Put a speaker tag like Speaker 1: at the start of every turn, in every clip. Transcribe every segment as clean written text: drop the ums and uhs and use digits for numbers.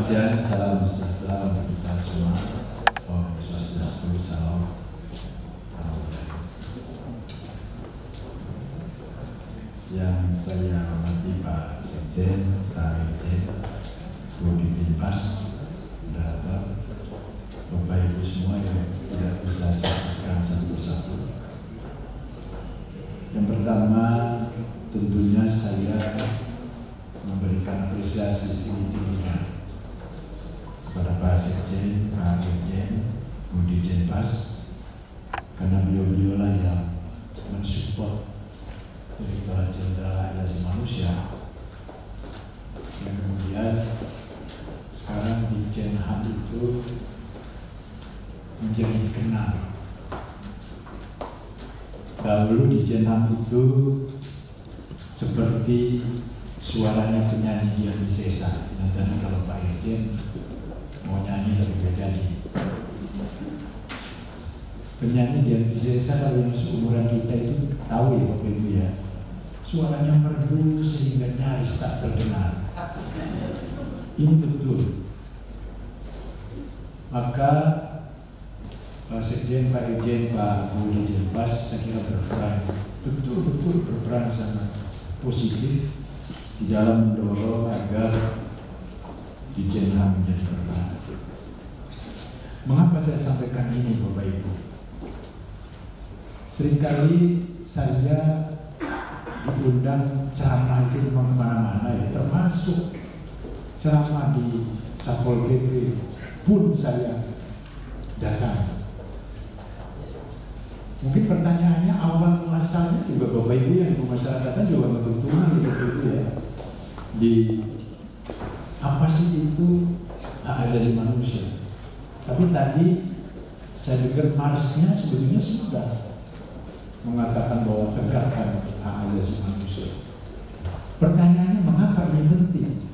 Speaker 1: siang, salam sejahtera untuk kita semua. Om Swastiastu, salam. Yang saya hormati Pak Sekjen, Pak Irjen, Budi Dimas, Moderator, Bapak Ibu semua yang tidak bisa saya sebutkan satu persatu. Yang pertama, tentunya saya memberikan apresiasi setinggi-tingginya kepada Pak Sekjen, Pak Irjen, Budi Dimas, karena beliau-beliau lah yang mensupport Direktorat Jenderal Hak Asasi Manusia, yang kemudian sekarang di Jenham itu menjadi dikenal. Dahulu di Jenham itu seperti suaranya penyanyi Dian Piscesa. Dan tadi kalau Pak Irjen mau nyanyi tapi gak jadi. Penyanyi Dian Piscesa kalau yang seumuran kita itu tahu ya Bapak Ibu ya, suaranya merdu sehingga nyaris tak terdengar. Ini betul. Maka Pak Sekjen, Pak Irjen, Pak Budi Dimas saya kira berperan, betul-betul berperan sangat positif di dalam mendorong agar di Jenham menjadi berperan. Mengapa saya sampaikan ini Bapak Ibu? Seringkali saya diundang ceramah itu kemana-mana ya, termasuk ceramah di Satpol PP pun saya datang. Mungkin pertanyaannya awal muasalnya juga Bapak Ibu yang pemasarakatan juga kebetulan gitu ya. Di apa sih itu hak asasi manusia? Tapi tadi saya dengar Marsnya sebetulnya sudah mengatakan bahwa tegakkan hak asasi manusia. Pertanyaannya mengapa ini penting?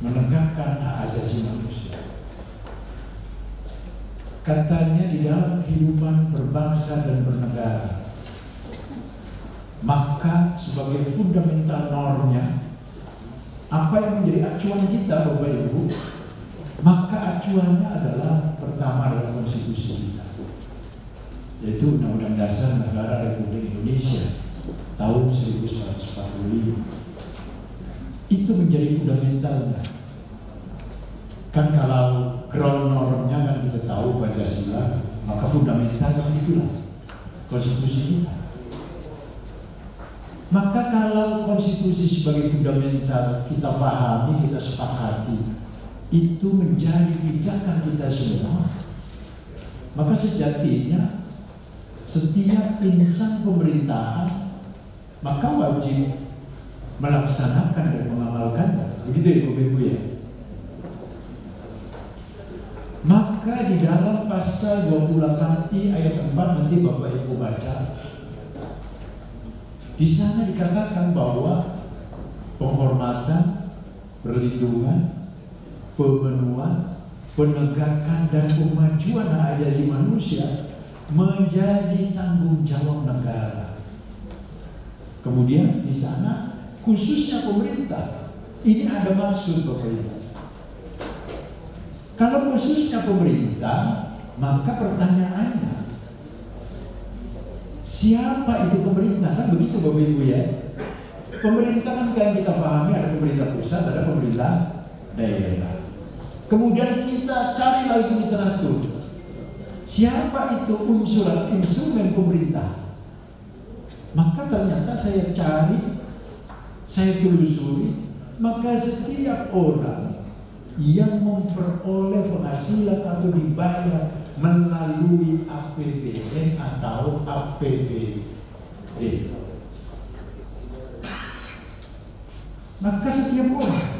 Speaker 1: Menegakkan hak asasi manusia. Katanya di dalam kehidupan berbangsa dan bernegara, maka sebagai fundamental normnya, apa yang menjadi acuan kita Bapak Ibu, maka acuannya adalah pertama adalah konstitusi kita, yaitu Undang-Undang Dasar Negara Republik Indonesia tahun 1945. Itu menjadi fundamentalnya. Kan kalau ground normnya kan kita tahu Pancasila, maka fundamentalnya itulah konstitusi kita. Maka kalau konstitusi sebagai fundamental kita pahami, kita sepakati, itu menjadi pijakan kita semua, maka sejatinya setiap insan pemerintahan maka wajib melaksanakan dan mengamalkannya. Begitu ya Bapak Ibu ya. Maka di dalam pasal 28 ayat 4 nanti Bapak Ibu baca, di sana dikatakan bahwa penghormatan, perlindungan, pemenuhan, penegakan dan pemajuan hak asasi manusia menjadi tanggung jawab negara. Kemudian di sana khususnya pemerintah, ini ada maksud Bapak Ibu. Kalau khususnya pemerintah, maka pertanyaannya, siapa itu pemerintah? Kan begitu Bapak Ibu ya. Pemerintah kan yang kita pahami ada pemerintah pusat, ada pemerintah daerah. Kemudian kita cari lagi literatur. Siapa itu instrumen pemerintah? Maka ternyata saya cari, saya telusuri, maka setiap orang yang memperoleh penghasilan atau dibayar melalui APBN atau APBD, maka setiap orang.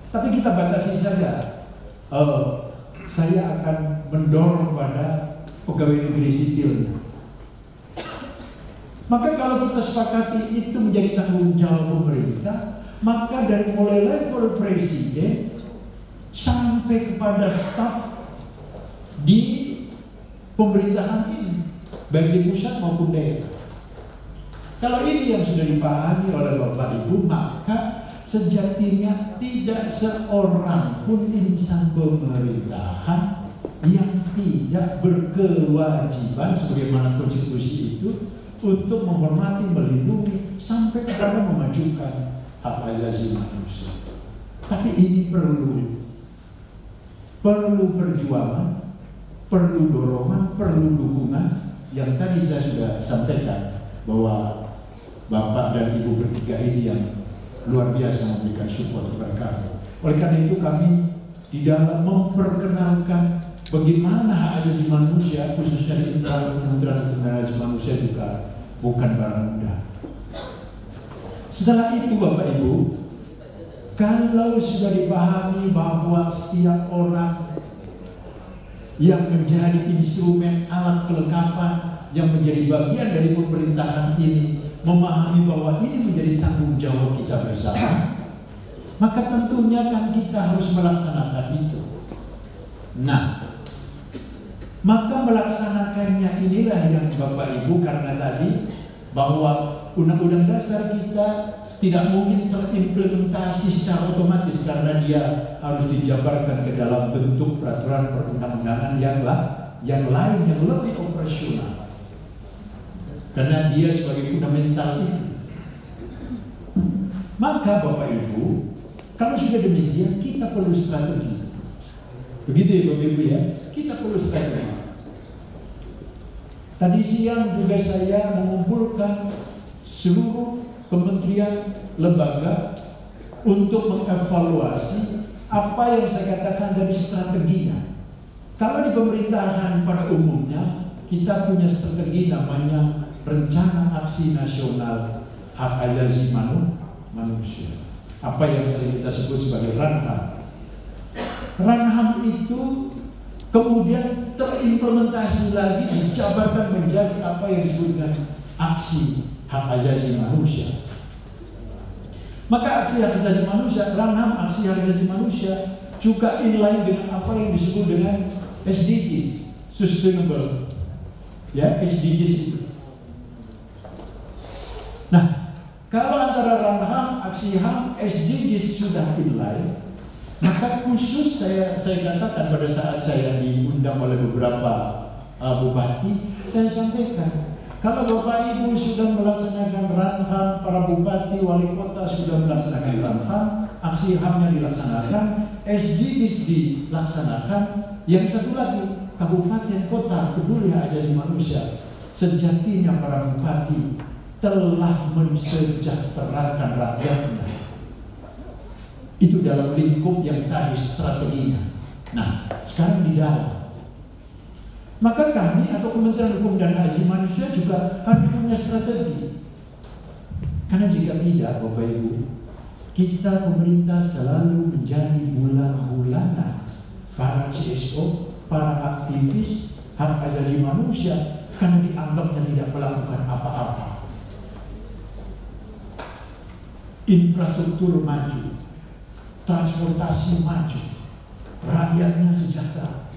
Speaker 1: Tapi kita batasi saja. Saya akan mendorong pada pegawai negeri sipil. Maka kalau kita sepakati itu menjadi tanggung jawab pemerintah, maka dari mulai level presiden sampai kepada staf di pemerintahan ini, baik di pusat maupun daerah. Kalau ini yang sudah dipahami oleh Bapak Ibu, maka sejatinya tidak seorang pun insan pemerintahan yang tidak berkewajiban sebagaimana konstitusi itu untuk menghormati, melindungi, sampai kepada memajukan hak asasi manusia. Tapi ini perlu perjuangan, perlu dorongan, perlu dukungan. Yang tadi saya sudah sampaikan bahwa Bapak dan Ibu bertiga ini yang luar biasa memberikan support kepada kami. Oleh karena itu kami di dalam memperkenalkan bagaimana hak asasi manusia, khususnya di internal Kementerian Hak Asasi Manusia juga bukan barang mudah. Setelah itu Bapak Ibu, kalau sudah dipahami bahwa setiap orang yang menjadi instrumen alat kelengkapan yang menjadi bagian dari pemerintahan ini memahami bahwa ini menjadi tanggung jawab kita bersama, maka tentunya kan kita harus melaksanakan itu. Nah, maka melaksanakannya inilah yang Bapak Ibu, karena tadi bahwa Undang-Undang Dasar kita tidak mungkin terimplementasi secara otomatis karena dia harus dijabarkan ke dalam bentuk peraturan perundang-undangan yang lain yang lebih operasional. Karena dia sebagai fundamental itu. Maka Bapak Ibu, kalau sudah demikian kita perlu strategi. Begitu ya Bapak Ibu ya, kita perlu strategi. Tadi siang juga saya mengumpulkan seluruh kementerian, lembaga untuk mengevaluasi apa yang saya katakan dari strateginya. Kalau di pemerintahan pada umumnya kita punya strategi namanya Rencana Aksi Nasional Hak Asasi Manusia, apa yang sering kita sebut sebagai RANHAM. RANHAM itu kemudian terimplementasi lagi, dijabarkan menjadi apa yang disebut dengan aksi hak asasi manusia. Maka aksi hak asasi manusia, RANHAM aksi hak asasi manusia juga inline dengan apa yang disebut dengan SDGs, sustainable, ya SDGs itu. Nah, kalau antara RANHAM, aksi HAM, SDGs sudah inline, maka khusus saya katakan pada saat saya diundang oleh beberapa bupati, saya sampaikan, kalau Bapak Ibu sudah melaksanakan RANHAM, para bupati, wali kota sudah melaksanakan RANHAM, aksi HAM-nya dilaksanakan, SDGs dilaksanakan, yang satu lagi, kabupaten kota peduli hak asasi manusia, sejatinya para bupati telah mensejahterakan rakyatnya. Itu dalam lingkup yang tadi strateginya. Nah, sekarang di dalam. Maka kami atau Kementerian Hukum dan Hak Asasi Manusia juga harus punya strategi. Karena jika tidak, Bapak Ibu, kita pemerintah selalu menjadi bulan-bulanan para CSO, para aktivis hak asasi manusia karena dianggapnya tidak melakukan apa-apa. Infrastruktur maju, transportasi maju, rakyatnya sejahtera.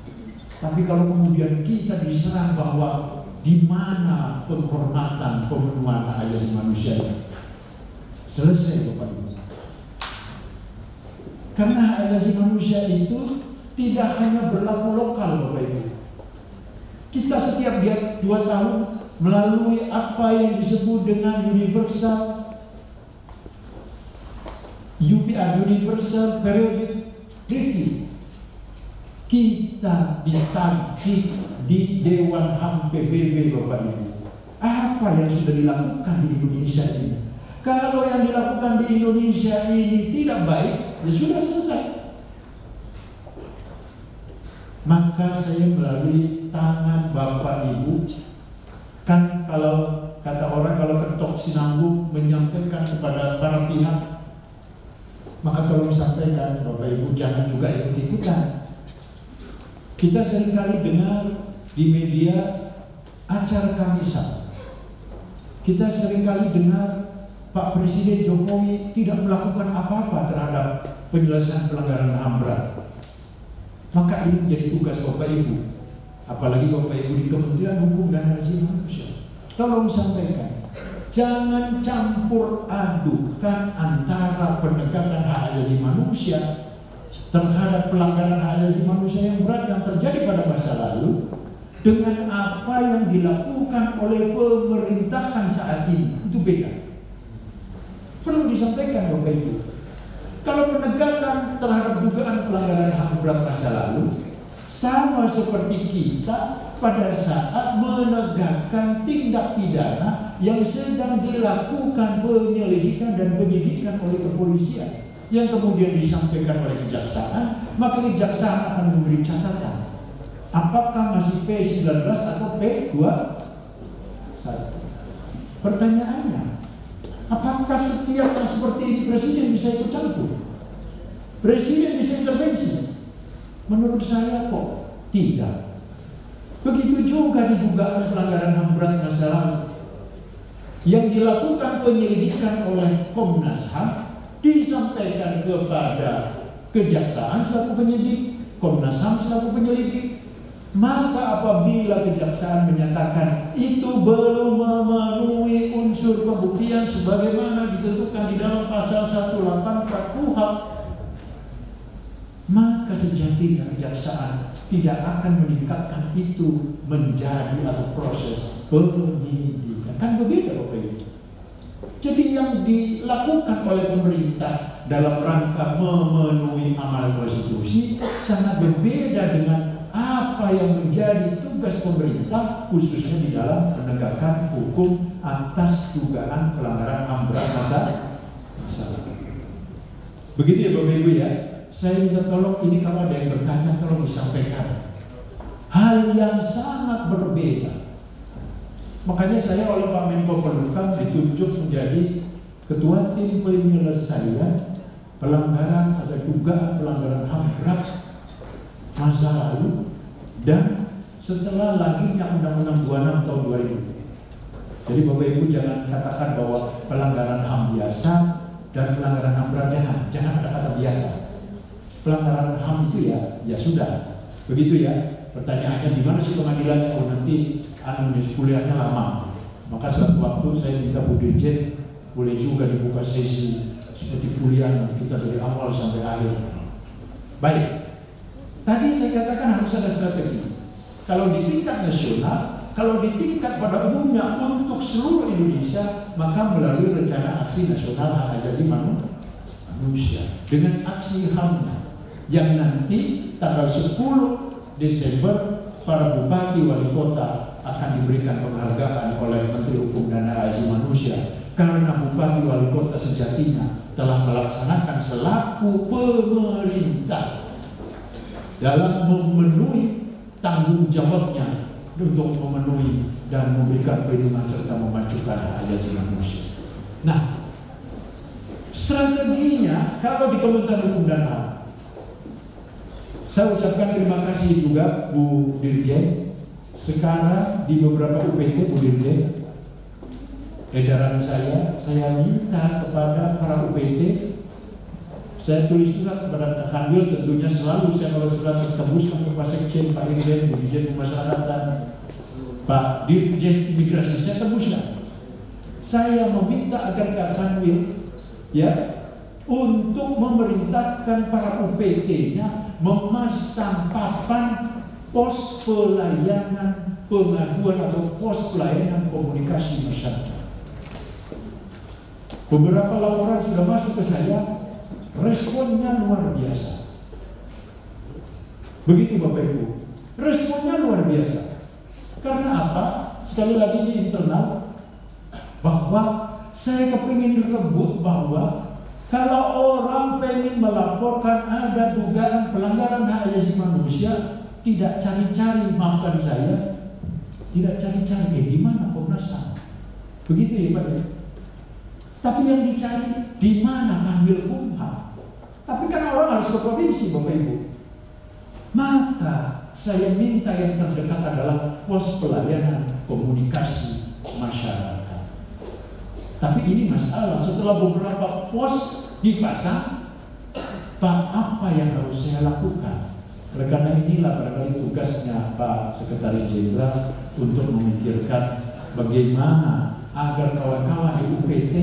Speaker 1: Tapi kalau kemudian kita diserang bahwa di mana penghormatan pemenuhan hak asasi manusia ini, selesai Bapak Ibu. Karena hak asasi manusia itu tidak hanya berlaku lokal Bapak Ibu. Kita setiap 2 tahun melalui apa yang disebut dengan Universal Periodic Review. Kita ditagih di Dewan HAM PBB Bapak Ibu. Apa yang sudah dilakukan di Indonesia ini? Kalau yang dilakukan di Indonesia ini tidak baik, ya sudah selesai. Maka saya melalui tangan Bapak Ibu, kan kalau kata orang kalau ketok sinambung menyampaikan kepada para pihak, maka tolong sampaikan Bapak Ibu jangan juga ikut-ikutan. Kita seringkali dengar di media acara kamisan. Kita seringkali dengar Pak Presiden Jokowi tidak melakukan apa-apa terhadap penyelesaian pelanggaran HAM berat. Maka ini menjadi tugas Bapak Ibu, apalagi Bapak Ibu di Kementerian Hukum dan Hak Asasi Manusia. Tolong sampaikan, jangan campur adukan antara penegakan manusia terhadap pelanggaran hak asasi manusia yang berat yang terjadi pada masa lalu dengan apa yang dilakukan oleh pemerintahan saat ini, itu beda. Perlu disampaikan Bapak Ibu. Kalau penegakan terhadap dugaan pelanggaran HAM berat masa lalu sama seperti kita pada saat menegakkan tindak pidana yang sedang dilakukan penyelidikan dan penyidikan oleh kepolisian yang kemudian disampaikan oleh kejaksaan, maka kejaksaan akan memberi catatan apakah masih P19 atau P21. Pertanyaannya, apakah setiap yang seperti ini Presiden bisa ikut campur? Presiden bisa intervensi? Menurut saya kok tidak. Begitu juga di dugaan pelanggaran HAM berat masa lalu yang dilakukan penyelidikan oleh Komnas HAM disampaikan kepada kejaksaan selaku penyidik, Komnas HAM selaku penyelidik. Maka apabila kejaksaan menyatakan itu belum memenuhi unsur pembuktian sebagaimana ditentukan di dalam pasal 184 KUHP, maka sejatinya kejaksaan tidak akan meningkatkan itu menjadi atau proses penyidikan. Kan berbeda Bapak Ibu. Jadi yang dilakukan oleh pemerintah dalam rangka memenuhi amanat konstitusi sangat berbeda dengan apa yang menjadi tugas pemerintah khususnya di dalam penegakan hukum atas dugaan pelanggaran HAM berat masa lalu. Begitu ya Bapak Ibu ya. Saya minta tolong ini kalau ada yang bertanya tolong disampaikan. Hal yang sangat berbeda. Makanya saya oleh Pak Menko Polhukam ditunjuk menjadi Ketua Tim Penyelesaian Pelanggaran atau dugaan pelanggaran HAM berat masa lalu dan setelah lahirnya Undang-Undang 26 tahun 2000. Jadi Bapak Ibu jangan katakan bahwa pelanggaran HAM biasa dan pelanggaran HAM berat, jangan ada kata biasa. Pelanggaran HAM itu ya sudah. Begitu ya. Pertanyaannya di mana sih pengadilannya? Oh nanti kuliahnya lama. Maka suatu waktu saya minta Bu Dirjen boleh juga dibuka sesi seperti kuliah nanti kita dari awal sampai akhir. Baik. Tadi saya katakan harus ada strategi. Kalau di tingkat nasional, kalau di tingkat pada umumnya untuk seluruh Indonesia, maka melalui rencana aksi nasional hak asasi manusia dengan aksi HAM yang nanti tanggal 10 Desember para bupati wali kota akan diberikan penghargaan oleh Menteri Hukum dan Hak Asasi Manusia karena bupati wali kota sejatinya telah melaksanakan selaku pemerintah dalam memenuhi tanggung jawabnya untuk memenuhi dan memberikan perlindungan serta memajukan hak asasi manusia. Nah, strateginya kalau di Kementerian Hukum dan HAM, saya ucapkan terima kasih juga Bu Dirjen. Sekarang di beberapa UPT Bu Dirjen, edaran saya minta kepada para UPT, saya tulis surat kepada Kanwil, tentunya selalu saya kalau surat tembuskan ke Pak Sekjen, Pak Dirjen, Bu Dirjen Pemasyarakatan, Pak Dirjen Imigrasi, saya tembuskan. Saya meminta agar Kak Kanwil untuk memerintahkan para UPT-nya memasang papan pos pelayanan pengaduan atau pos pelayanan komunikasi masyarakat. Beberapa laporan sudah masuk ke saya, responnya luar biasa. Begitu Bapak Ibu, responnya luar biasa. Karena apa? Sekali lagi ini internal, bahwa saya kepingin rebut bahwa kalau orang pengen melaporkan ada dugaan pelanggaran hak asasi manusia, tidak cari-cari, maafkan saya, tidak cari-cari di mana Komnas HAM. Begitu ya Pak ya. Tapi yang dicari di mana Kanwil Kumham. Tapi kan orang harus ke provinsi Bapak Ibu. Maka saya minta yang terdekat adalah pos pelayanan komunikasi masyarakat. Tapi ini masalah, setelah beberapa pos dipasang, Pak, apa yang harus saya lakukan? Oleh karena inilah barangkali tugasnya Pak Sekretaris Jenderal untuk memikirkan bagaimana agar kawan-kawan di UPT,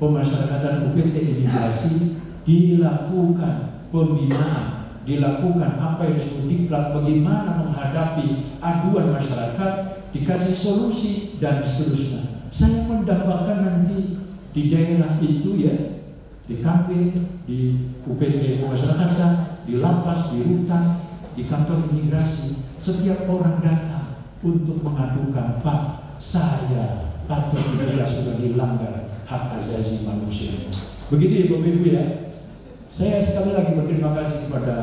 Speaker 1: pemasyarakatan UPT imigrasi dilakukan pembinaan, dilakukan apa yang disebut diklat, bagaimana menghadapi aduan masyarakat, dikasih solusi dan seterusnya. Saya mendapatkan nanti di daerah itu ya, di Kanwil, di UPT Pemasyarakatan, di lapas, di rutan, di kantor imigrasi, setiap orang datang untuk mengadukan, Pak, saya patut diduga sudah dilanggar hak asasi manusia. Begitu ya Bapak Ibu ya. Saya sekali lagi berterima kasih kepada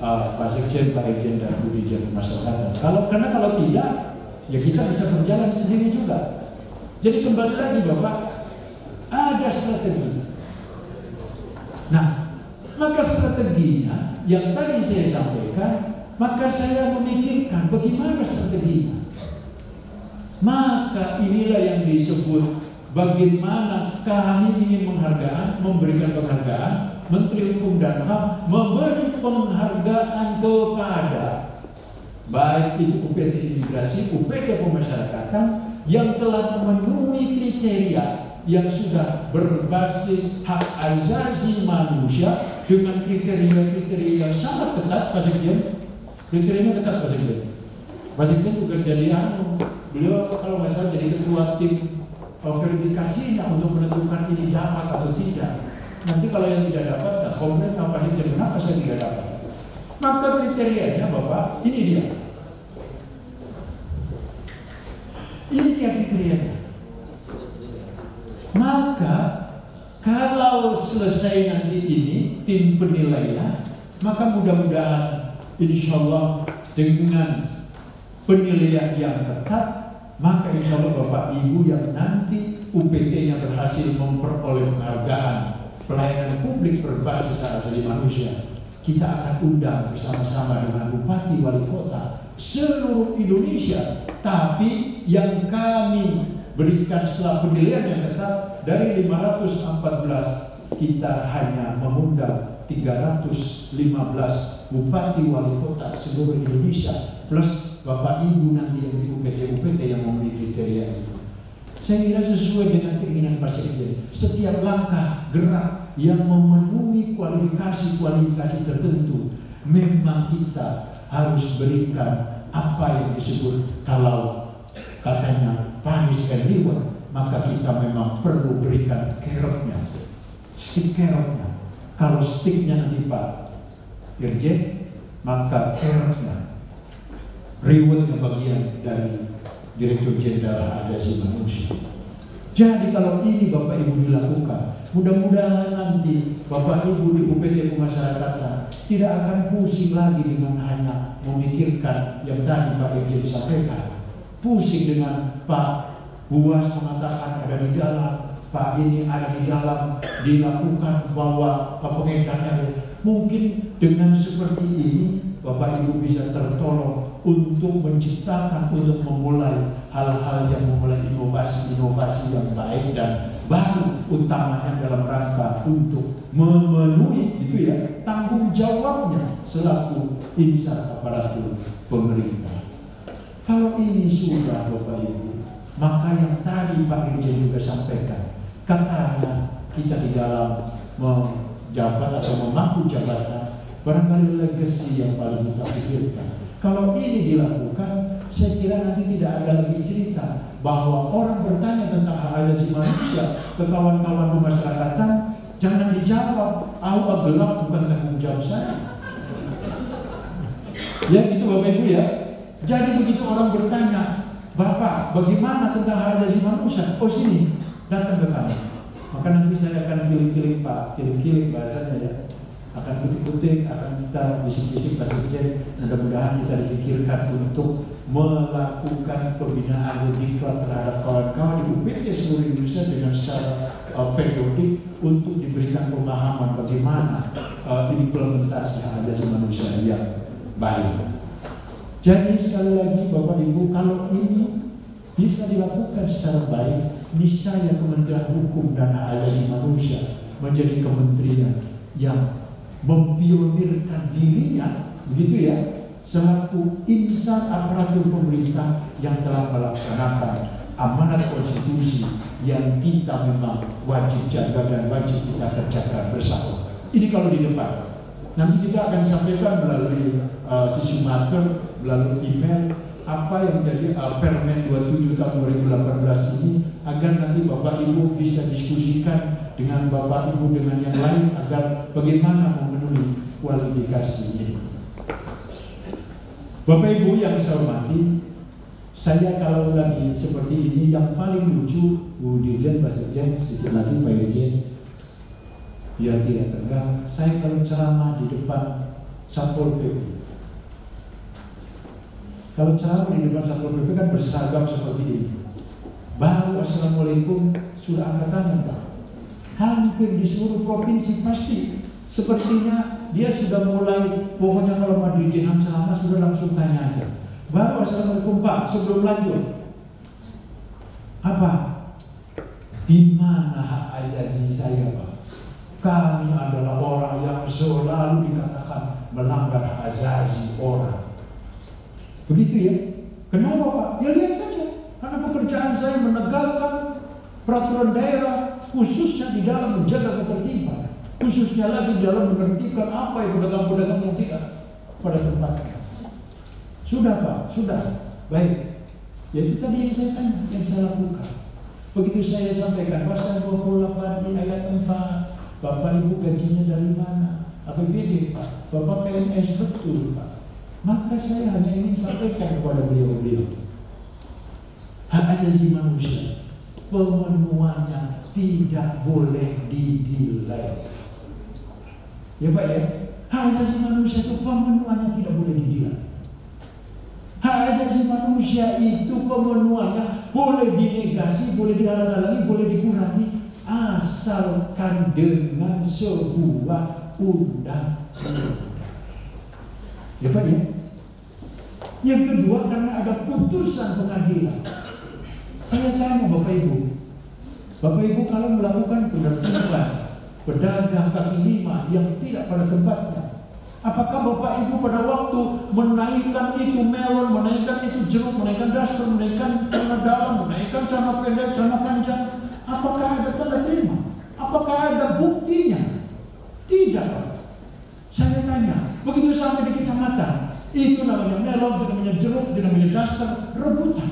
Speaker 1: Pak Sekjen, Pak Irjen dan Bu Dirjen Pemasyarakatan. Karena kalau tidak, ya kita bisa berjalan sendiri juga. Jadi kembali lagi Bapak, ada strategi. Nah, maka strateginya yang tadi saya sampaikan, maka saya memikirkan bagaimana strateginya. Maka inilah yang disebut bagaimana kami ingin memberikan penghargaan, Menteri Hukum dan HAM memberi penghargaan kepada baik itu UPT Imigrasi, UPT Pemasyarakatan yang telah memenuhi kriteria yang sudah berbasis hak asasi manusia dengan kriteria-kriteria yang sangat ketat, Pak Sekjen. Kriterianya ketat, Pak Sekjen. Pak Sekjen bukan jadi beliau kalau nggak salah jadi ketua tim verifikasinya untuk menentukan ini dapat atau tidak. Nanti kalau yang tidak dapat, nggak komplain, Pak Sekjen, kenapa saya tidak dapat? Maka kriterianya Bapak, ini dia. Ini dia kriterianya. Maka kalau selesai nanti ini tim penilainya, maka mudah-mudahan insya Allah dengan penilaian yang ketat, maka insya Allah Bapak Ibu yang nanti UPT-nya berhasil memperoleh penghargaan pelayanan publik berbasis hak asasi manusia, kita akan undang bersama-sama dengan Bupati Wali Kota seluruh Indonesia. Tapi yang kami berikan setelah penilaian yang ketat, dari 514 kita hanya mengundang 315 Bupati Wali Kota seluruh Indonesia plus Bapak Ibu nanti yang di UPT-UPT yang memiliki kriteria itu. Saya kira sesuai dengan keinginan Pak Sekjen, setiap langkah gerak yang memenuhi kualifikasi tertentu, memang kita harus berikan apa yang disebut, kalau katanya punish and reward, maka kita memang perlu berikan carrotnya, stick carrotnya. Kalau sticknya nanti Pak Dirjen, maka carrotnya, rewardnya bagian dari Direktur Jenderal Hak Asasi Manusia. Jadi kalau ini Bapak Ibu dilakukan, mudah-mudahan nanti Bapak Ibu di UPT Pemasyarakatan tidak akan pusing lagi dengan hanya memikirkan yang tadi Pak Irjen sampaikan. Pusing dengan Pak Buas mengatakan ada di dalam, Pak ini ada di dalam, dilakukan bahwa pengedarnya. Mungkin dengan seperti ini Bapak Ibu bisa tertolong untuk menciptakan, untuk memulai hal-hal yang memulai inovasi-inovasi yang baik dan baru, utamanya dalam rangka untuk memenuhi itu ya tanggung jawabnya selaku insan aparatur pemerintah. Kalau ini sudah Bapak Ibu, maka yang tadi Pak Irjen juga sampaikan, katanya kita di dalam menjabat atau memangku jabatan, barangkali legacy yang paling kita pikirkan. Kalau ini dilakukan, saya kira nanti tidak ada lagi cerita bahwa orang bertanya tentang hak asasi manusia ke kawan-kawan pemasyarakatan, jangan dijawab, gelap bukan tanggung jawab saya. Ya gitu Bapak Ibu ya. Jadi begitu orang bertanya, Bapak bagaimana tentang hak asasi manusia? Oh sini, datang ke kami. Maka nanti saya akan kilik-kilik Pak, kilik-kilik bahasanya ya. Akan kutik-kutik, akan kita bisik-bisik Pak Sekjen, mudah-mudahan kita dipikirkan untuk melakukan pembinaan diklat terhadap kawan-kawan di UPT seluruh Indonesia dengan secara periodik untuk diberikan pemahaman bagaimana implementasi hak asasi manusia yang baik. Jadi sekali lagi Bapak Ibu, kalau ini bisa dilakukan secara baik, niscaya Kementerian Hukum dan Hak Asasi Manusia menjadi kementerian yang mempionirkan dirinya, begitu ya, selaku insan aparatur pemerintah yang telah melaksanakan amanat konstitusi yang kita memang wajib jaga dan wajib kita kerjakan bersama. Ini kalau di depan. Nanti kita akan sampaikan melalui si Sumaker, melalui email apa yang menjadi Permen 27 tahun 2018 ini, agar nanti Bapak Ibu bisa diskusikan dengan Bapak Ibu dengan yang lain agar bagaimana memenuhi kualifikasi ini. Bapak Ibu yang saya hormati, saya kalau lagi seperti ini yang paling lucu, Bu Dirjen, Pak Sekjen, sedikit lagi Pak Dirjen, biar tidak tegang, saya kalau ceramah di depan Satpol PP. Kalau ceramah di depan Satpol PP kan berseragam seperti ini. Baru Assalamualaikum sudah angkat tangan, Pak. Hampir di seluruh provinsi pasti sepertinya dia sudah mulai, pokoknya kalau Pak Dirjen ceramah sudah langsung tanya aja. Baru Assalamualaikum Pak, sebelum lanjut. Apa? Di mana hak asasi saya, Pak? Kami adalah orang yang selalu dikatakan melanggar hak asasi orang. Begitu ya? Kenapa Pak? Ya lihat saja. Karena pekerjaan saya menegakkan peraturan daerah, khususnya di dalam menjaga ketertiban, khususnya lagi di dalam menertibkan apa yang pedagang-pedagang yang tidak pada tempatnya. Sudah Pak, sudah. Baik. Ya itu tadi yang saya tanya, yang saya lakukan. Begitu saya sampaikan pasal 28 di ayat 4. Bapak Ibu gajinya dari mana? APBD Pak. Bapak PNS betul Pak. Maka saya hanya ingin sampaikan kepada beliau-beliau, hak asasi manusia pemenuhannya tidak boleh dinilai. Ya Pak ya, hak asasi manusia itu pemenuhannya tidak boleh dinilai. Hak asasi manusia itu pemenuhannya boleh dinegasi, boleh dihalang-halangi, boleh dikurangi, asalkan dengan sebuah undang-undang. Ya Pak ya. Yang kedua, karena ada putusan pengadilan. Saya tanya Bapak Ibu, Bapak Ibu kalau melakukan penertiban pedagang kaki lima yang tidak pada tempatnya, apakah Bapak Ibu pada waktu menaikkan itu melon, menaikkan itu jeruk, menaikkan daster, menaikkan celana dalam, menaikkan celana pendek, celana panjang, apakah ada tanda terima? Apakah ada buktinya? Tidak Pak. Saya tanya, begitu sampai di kecamatan, itu namanya melon, itu namanya jeruk, itu namanya daster, rebutan.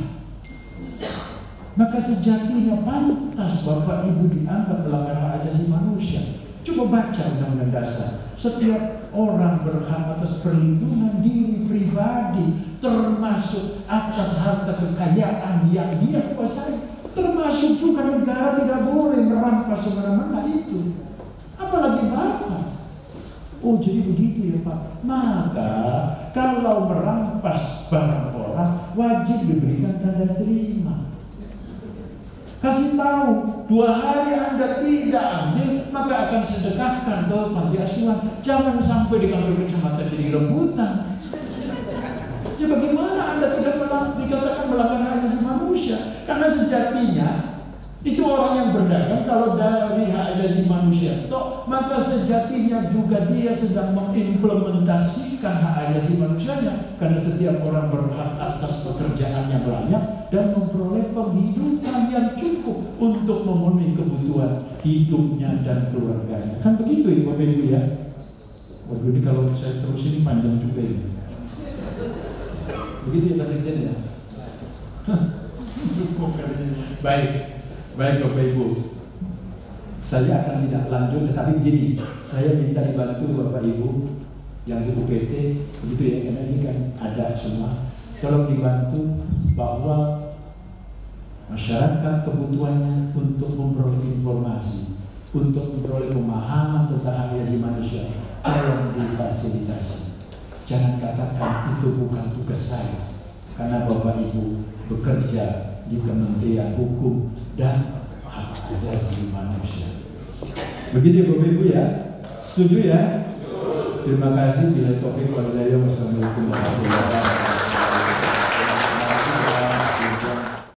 Speaker 1: Maka sejatinya pantas Bapak Ibu dianggap melanggar hak asasi manusia. Coba baca Undang-Undang Dasar. Setiap orang berhak atas perlindungan diri pribadi, termasuk atas harta kekayaan yang dia kuasai. Termasuk juga negara tidak boleh merampas semena-mena itu. Apalagi Bapak. Oh jadi begitu ya Pak. Maka kalau merampas barang orang wajib diberikan tanda terima. Kasih tahu 2 hari Anda tidak ambil, maka akan sedekahkan ke panti asuhan. Jangan sampai di kantor kecamatan jadi rebutan. Ya bagaimana Anda tidak dikatakan melanggar hak asasi manusia? Karena sejatinya itu orang yang berdagang kalau dari hak asasi manusia toh, maka sejatinya juga dia sedang mengimplementasikan hak asasi manusianya. Karena setiap orang berhak atas pekerjaan yang layak dan memperoleh penghidupan yang cukup untuk memenuhi kebutuhan hidupnya dan keluarganya. Kan begitu ya Bapak Ibu ya. Waduh ini kalau saya terus ini panjang juga ini. Begitu ya Pak Sekjen ya. Cukup kali ini. Baik Bapak Ibu, saya akan tidak lanjut, tetapi begini, saya minta dibantu Bapak Ibu yang di UPT, begitu ya, karena ini kan ada semua. Tolong dibantu bahwa masyarakat kebutuhannya untuk memperoleh informasi, untuk memperoleh pemahaman tentang hak asasi manusia, tolong difasilitasi. Jangan katakan itu bukan tugas saya, karena Bapak Ibu bekerja di Kementerian Hukum dan Hak Asasi Manusia. Begitu ya Bapak Ibu ya. Setuju ya? Terima kasih. Bila taufik wal hidayah. Wassalamualaikum warahmatullahi wabarakatuh.